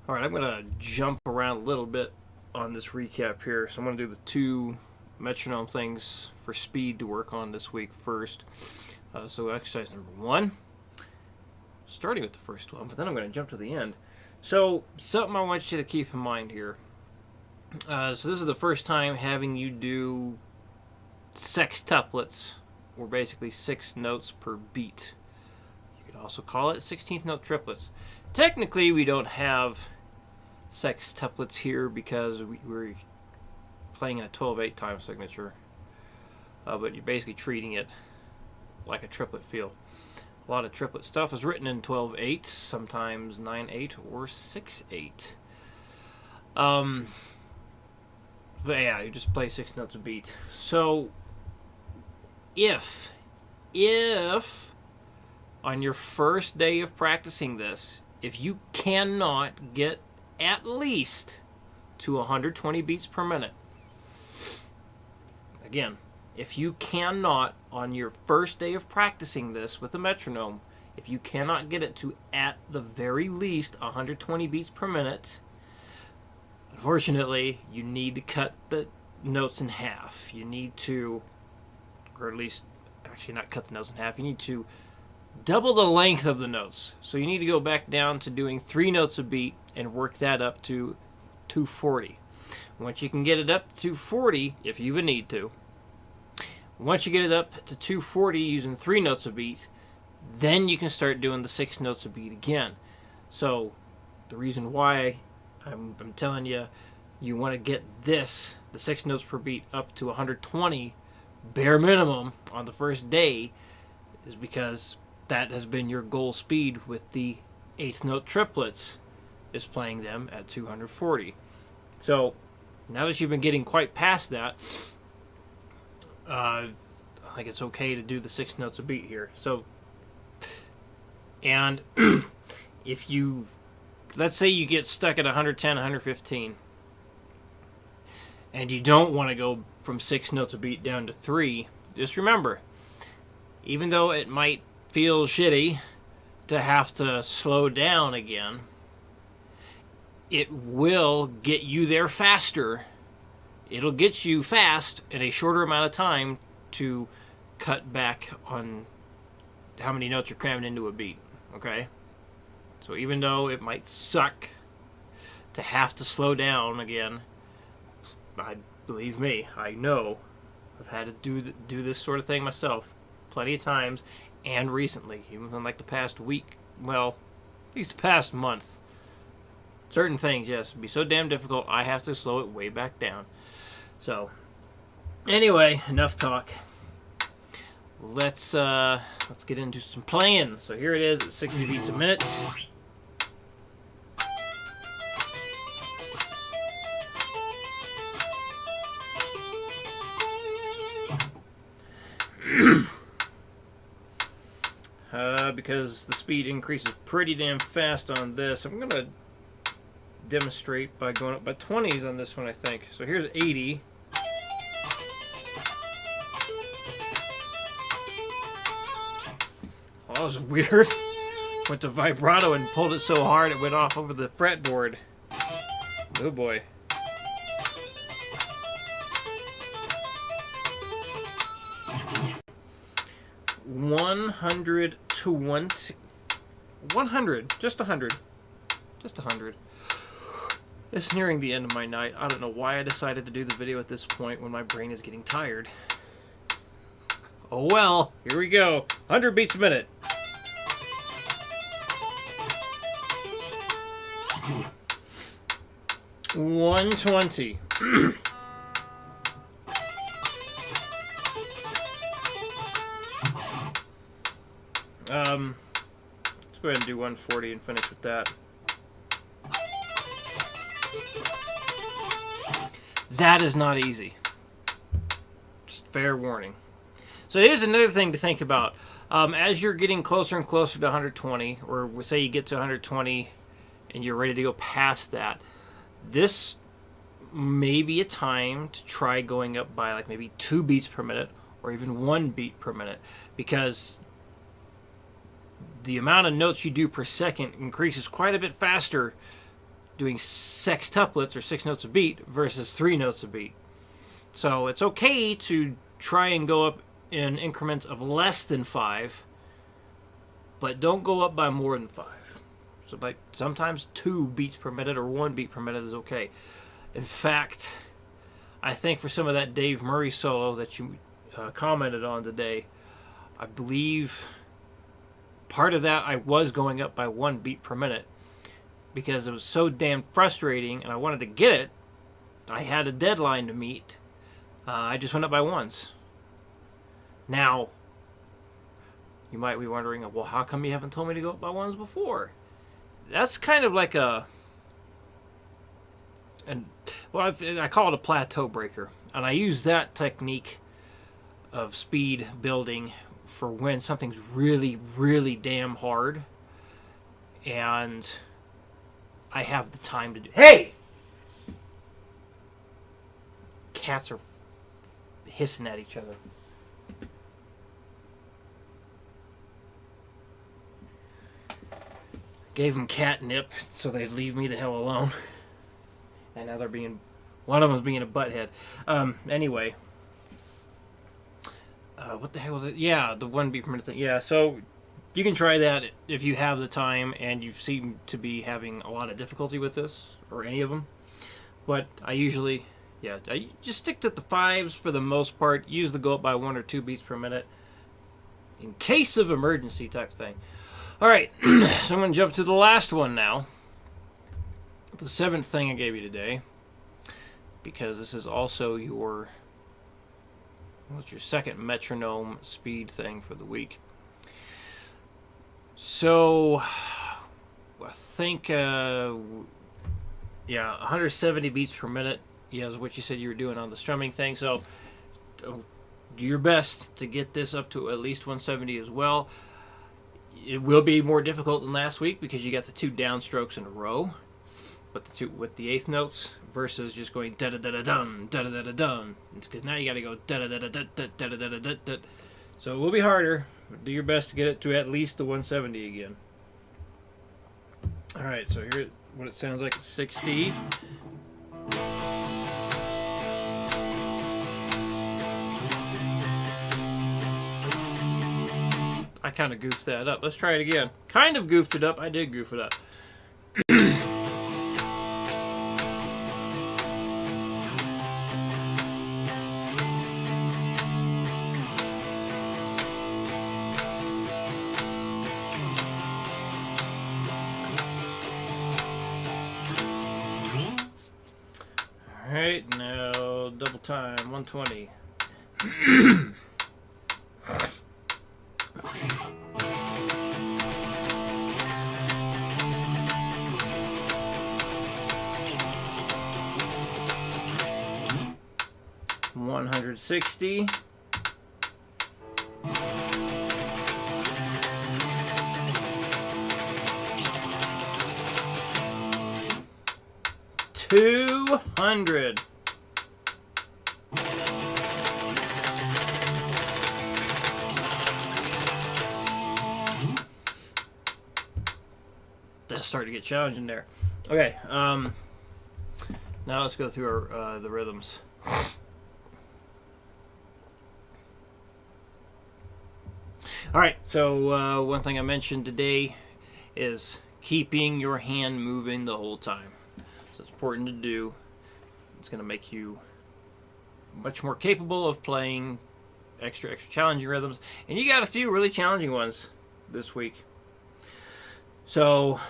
All right, I'm going to jump around a little bit on this recap here. So I'm going to do the two metronome things for speed to work on this week first. So exercise number 1, starting with the first one, but then I'm going to jump to the end. So something I want you to keep in mind here. So this is the first time having you do sextuplets, or basically 6 notes per beat. You could also call it 16th note triplets. Technically, we don't have sextuplets here because we're playing in a 12/8 time signature, but you're basically treating it like a triplet feel. A lot of triplet stuff is written in 12/8, sometimes 9/8 or 6/8. But yeah, you just play 6 notes a beat. So if on your first day of practicing this, if you cannot get at least to 120 beats per minute, again, if you cannot, on your first day of practicing this with a metronome, if you cannot get it to at the very least 120 beats per minute, unfortunately, you need to cut the notes in half. You need to, or at least, actually not cut the notes in half, you need to double the length of the notes. So you need to go back down to doing 3 notes a beat and work that up to 240. Once you can get it up to 240, if you even need to, once you get it up to 240 using 3 notes a beat, then you can start doing the 6 notes a beat again. So the reason why I'm telling you, you want to get this, the 6 notes per beat, up to 120 bare minimum on the first day, is because that has been your goal speed with the 8th note triplets, is playing them at 240. So now that you've been getting quite past that, I think it's okay to do the 6 notes a beat here. So, and if you, let's say you get stuck at 110, 115, and you don't want to go from 6 notes a beat down to 3, just remember, even though it might feel shitty to have to slow down again, it will get you there faster. It'll get you fast in a shorter amount of time to cut back on how many notes you're cramming into a beat, okay? So even though it might suck to have to slow down again, believe me, I know. I've had to do this sort of thing myself plenty of times, and recently, even in like the past week, well, at least the past month. Certain things, yes, be so damn difficult, I have to slow it way back down. So, anyway, enough talk. Let's get into some playing. So here it is at 60 beats a minute. Because the speed increases pretty damn fast on this, I'm going to demonstrate by going up by 20s on this one, I think. So here's 80. Oh, that was weird. Went to vibrato and pulled it so hard it went off over the fretboard. Oh boy. $100 to 100, just 100. It's nearing the end of my night. I don't know why I decided to do the video at this point when my brain is getting tired. Oh well, here we go. 100 beats a minute. $120. Let's go ahead and do 140 and finish with that. That is not easy. Just fair warning. So here's another thing to think about. As you're getting closer and closer to 120, or say you get to 120 and you're ready to go past that, this may be a time to try going up by like maybe 2 beats per minute or even 1 beat per minute, because the amount of notes you do per second increases quite a bit faster doing sextuplets or 6 notes a beat versus 3 notes a beat. So it's okay to try and go up in increments of less than 5, but don't go up by more than 5. So by sometimes 2 beats per minute or 1 beat per minute is okay. In fact, I think for some of that Dave Murray solo that you commented on today, I believe part of that I was going up by 1 beat per minute because it was so damn frustrating and I wanted to get it. I had a deadline to meet. I just went up by ones. Now, you might be wondering, well, how come you haven't told me to go up by ones before? That's kind of like I call it a plateau breaker. And I use that technique of speed building for when something's really, really damn hard. And I have the time to do... Hey! Cats are hissing at each other. Gave them catnip so they'd leave me the hell alone. And now they're being... One of them's being a butthead. Anyway. What the hell was it? Yeah, the 1 beat per minute thing. Yeah, so you can try that if you have the time and you seem to be having a lot of difficulty with this, or any of them. But I usually... Yeah, I just stick to the 5s for the most part. Use the go up by 1 or 2 beats per minute. In case of emergency type thing. Alright, so I'm going to jump to the last one now. The 7th thing I gave you today. Because this is also your... What's your second metronome speed thing for the week? So, I think, yeah, 170 beats per minute. Yeah, is what you said you were doing on the strumming thing. So, do your best to get this up to at least 170 as well. It will be more difficult than last week because you got the 2 downstrokes in a row, with the 8th notes versus just going da da da da dun da da da da dun. Because now you got to go da da da da da da da da da da da. So it will be harder. Do your best to get it to at least the 170 again. All right, so here's what it sounds like at 60. I kind of goofed that up. Let's try it again. Kind of goofed it up. I did goof it up. Alright, now double time, 120. $160. $200. That's starting to get challenging there. Okay, now let's go through our the rhythms. All right, so one thing I mentioned today is keeping your hand moving the whole time. So it's important to do. It's going to make you much more capable of playing extra challenging rhythms. And you got a few really challenging ones this week. So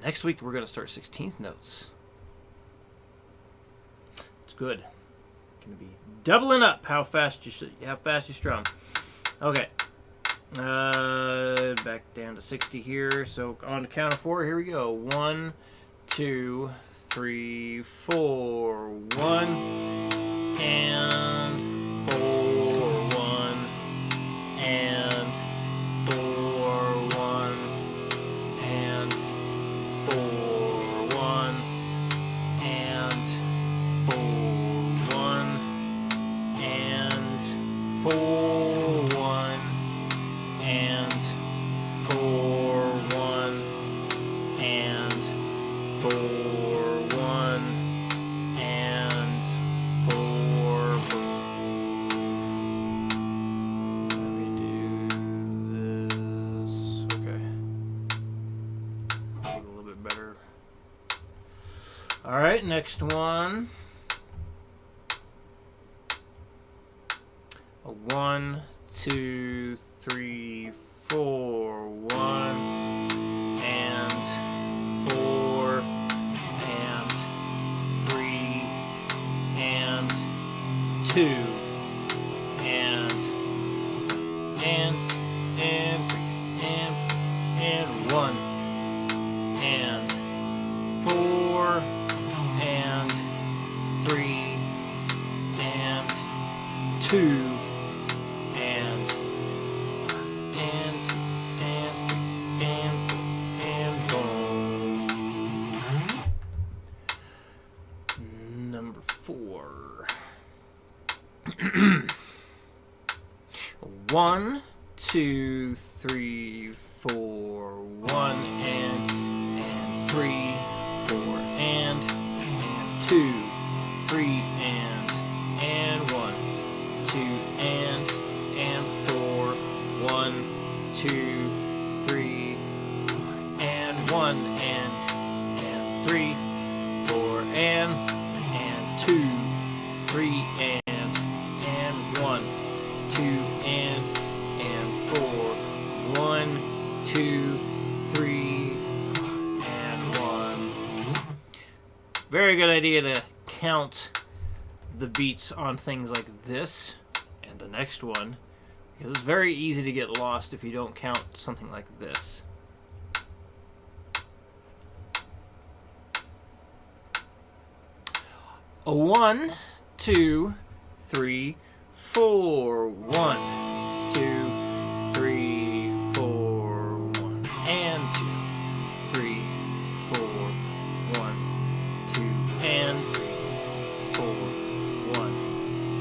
next week we're going to start 16th notes. It's good. Going to be doubling up how fast you strum. Okay. Back down to 60 here. So on the count of 4, here we go. 1, 2, 3, 4. 1 and 4. 1 and 4. 1 and 4. 1 and 4. 1 and 4. And 4, 1, and 4, 1, and 4. Let me do this. Okay. A little bit better. All right, next one. A 1, 2, 3, 4, 1, and 4, and 3, and 2, and 1, and 4, and 3, and 2. Number 4. 1, 2, 3, 4, 1, and 3, 4, and 2, 3, and 1, 2, and 4, 1, 2, 3, and 1, and 3, 4, and 2, 3, and 1, 2, and 4, 1, 2, 3, and 1. Very good idea to count the beats on things like this and the next one, because it's very easy to get lost if you don't count something like this. A 1, 2, 3, 4, 1, 2, 3, 4, 1, and 2, 3, 4, 1, 2, and 3, 4, 1,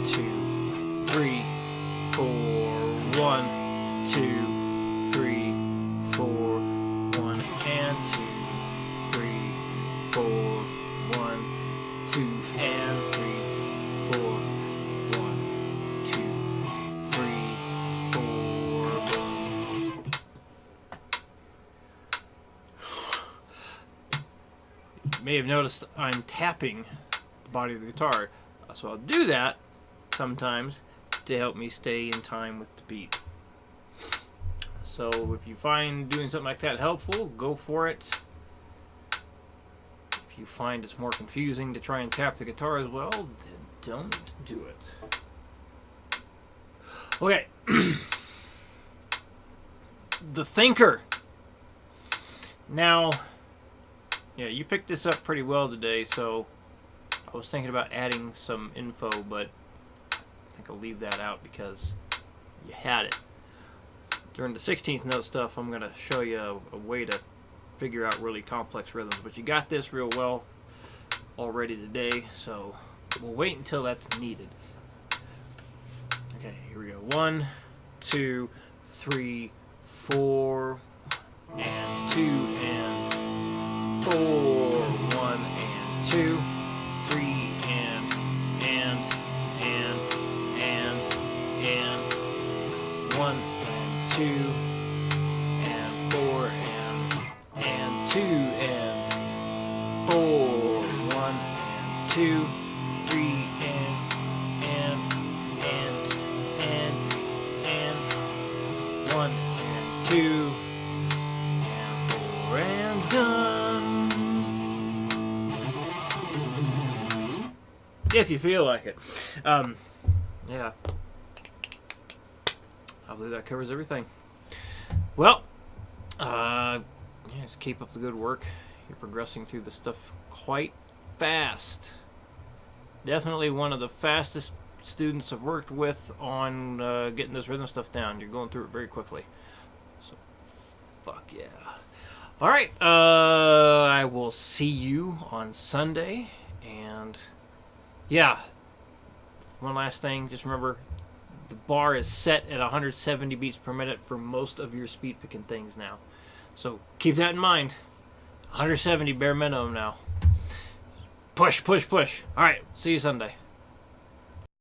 2, 3, 4, 1, 2, 3, 4, 1, and 2, 3, 4, 1, 2, and 3, 4, 1, 2, 3, 4. You may have noticed I'm tapping the body of the guitar, so I'll do that sometimes to help me stay in time with the beat. So if you find doing something like that helpful, go for it. If you find it's more confusing to try and tap the guitar as well, then don't do it. Okay. The Thinker. Now, yeah, you picked this up pretty well today, so I was thinking about adding some info, but I think I'll leave that out because you had it. During the 16th note stuff, I'm going to show you a way to figure out really complex rhythms, but you got this real well already today, so we'll wait until that's needed. Okay, here we go. 1, 2, 3, 4, and 2, and 4, 1, and 2, 3, and 1, and 2, and 4, and 2, and 4, 1, and 2, 3, and 1, and 2, and 4, and done. If you feel like it. Yeah. I believe that covers everything. Well, yeah, just keep up the good work. You're progressing through the stuff quite fast. Definitely one of the fastest students I've worked with on getting this rhythm stuff down. You're going through it very quickly. So, fuck yeah. All right, I will see you on Sunday. And, yeah, one last thing. Just remember, the bar is set at 170 beats per minute for most of your speed picking things now. So keep that in mind. 170 bare minimum now. Push, push, push. All right, see you Sunday.